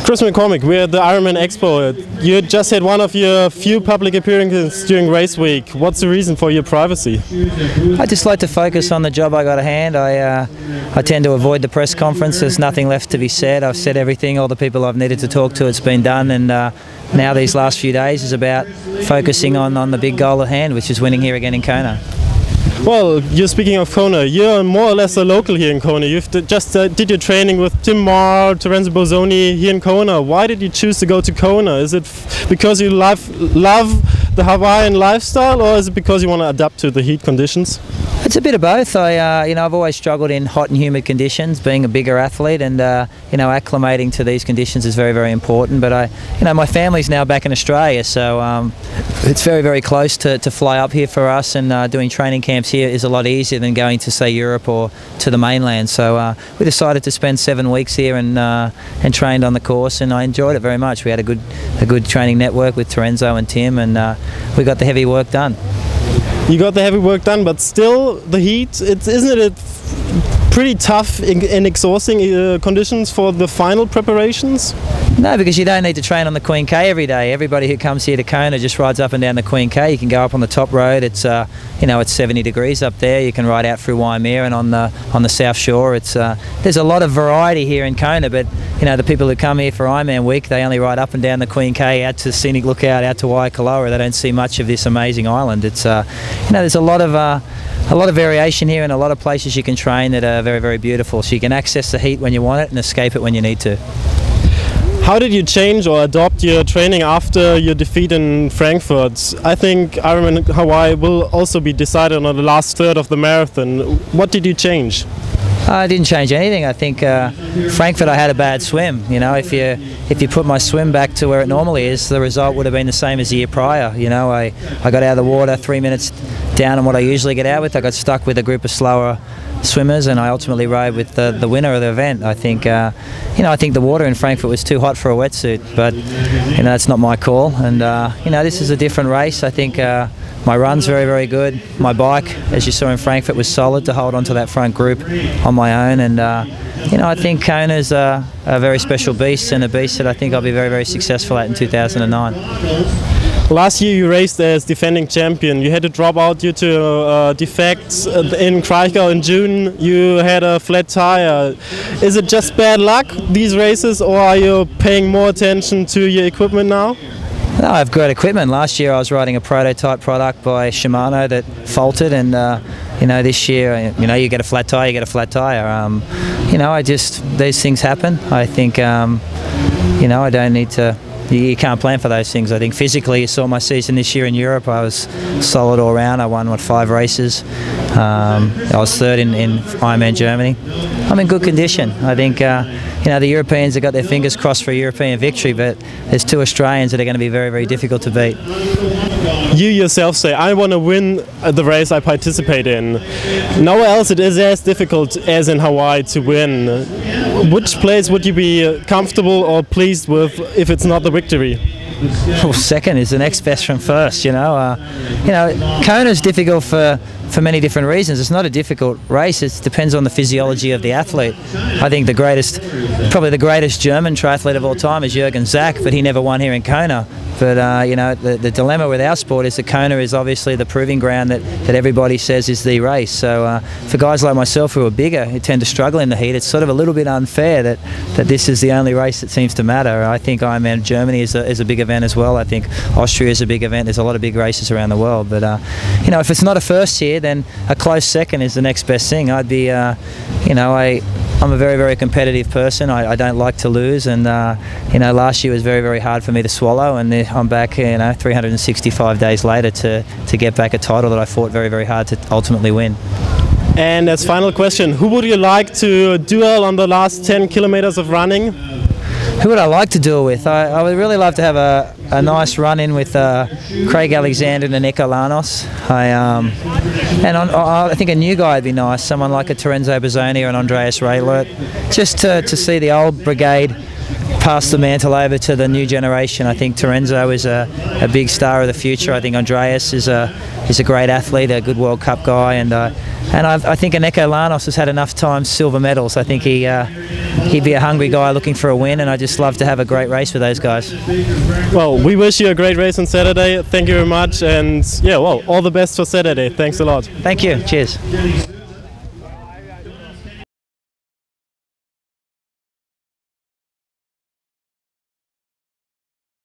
Chris McCormack, we're at the Ironman Expo. You just had one of your few public appearances during race week. What's the reason for your privacy? I just like to focus on the job I got at hand. I tend to avoid the press conference. There's nothing left to be said. I've said everything. All the people I've needed to talk to, it's been done. And now these last few days is about focusing on the big goal at hand, which is winning here again in Kona. Well, you're speaking of Kona. You're more or less a local here in Kona. You've just did your training with Timo Bracht, Bosoni here in Kona. Why did you choose to go to Kona? Is it because you love the Hawaiian lifestyle, or is it because you want to adapt to the heat conditions? It's a bit of both. I've always struggled in hot and humid conditions, being a bigger athlete, and acclimating to these conditions is very, very important. But my family's now back in Australia, so it's very, very close to fly up here for us, and doing training camps here is a lot easier than going to, say, Europe or to the mainland. So we decided to spend 7 weeks here and trained on the course, and I enjoyed it very much. We had a good training network with Terenzo and Tim, and we got the heavy work done. You got the heavy work done, but still the heat, isn't it pretty tough and exhausting conditions for the final preparations? No, because you don't need to train on the Queen K every day. Everybody who comes here to Kona just rides up and down the Queen K. You can go up on the top road. It's it's 70 degrees up there. You can ride out through Waimea, and on the South Shore. There's a lot of variety here in Kona, but the people who come here for Ironman week, they only ride up and down the Queen K out to Scenic Lookout, out to Waikoloa. They don't see much of this amazing island. There's a lot of variation here, and a lot of places you can train that are very, very beautiful. So you can access the heat when you want it and escape it when you need to. How did you change or adopt your training after your defeat in Frankfurt? I think Ironman Hawaii will also be decided on the last third of the marathon. What did you change? I didn't change anything. I think Frankfurt, I had a bad swim. If you put my swim back to where it normally is, the result would have been the same as the year prior. I got out of the water 3 minutes down on what I usually get out with. I got stuck with a group of slower swimmers, and I ultimately rode with the winner of the event. I think the water in Frankfurt was too hot for a wetsuit, but that's not my call. And this is a different race. I think my run's very, very good. My bike, as you saw in Frankfurt, was solid to hold onto that front group on my own. And I think Kona's a very special beast, and a beast that I think I'll be very, very successful at in 2009. Last year you raced as defending champion. You had to drop out due to defects in Kraichgau in June. You had a flat tire. Is it just bad luck, these races, or are you paying more attention to your equipment now? No, I have great equipment. Last year I was riding a prototype product by Shimano that faulted, and this year, you get a flat tire, you get a flat tire. These things happen. I think, I don't need to. You can't plan for those things. I think physically, you saw my season this year in Europe. I was solid all round. I won 5 races. I was third in Ironman Germany. I'm in good condition. I think the Europeans have got their fingers crossed for a European victory, but there's 2 Australians that are going to be very, very difficult to beat. You yourself say, I want to win the race I participate in. Nowhere else it is as difficult as in Hawaii to win. Which place would you be comfortable or pleased with if it's not the victory? Well, second is the next best from first. Kona's difficult for many different reasons. It's not a difficult race. It depends on the physiology of the athlete. I think probably the greatest German triathlete of all time is Jürgen Zach, but he never won here in Kona. But the dilemma with our sport is that Kona is obviously the proving ground that everybody says is the race. So for guys like myself who are bigger, who tend to struggle in the heat, it's sort of a little bit unfair that this is the only race that seems to matter. I think Ironman Germany is a big event as well. I think Austria is a big event. There's a lot of big races around the world. But if it's not a first here, then a close second is the next best thing. I'd be, I'm a very, very competitive person. I don't like to lose, and last year was very, very hard for me to swallow, and I'm back 365 days later to get back a title that I fought very, very hard to ultimately win. And as final question, who would you like to duel on the last 10 kilometers of running? Who would I like to duel with? I would really love to have a nice run-in with Craig Alexander and Eneko Llanos. I think a new guy would be nice, someone like a Terenzo Bosoni or an Andreas Raelert, just to see the old brigade pass the mantle over to the new generation. I think Terenzo is a big star of the future. I think Andreas is a great athlete, a good World Cup guy, and I think Eneko Llanos has had enough times silver medals. I think he he'd be a hungry guy looking for a win, and I just love to have a great race with those guys. Well, we wish you a great race on Saturday. Thank you very much, and yeah, well, all the best for Saturday. Thanks a lot. Thank you. Cheers.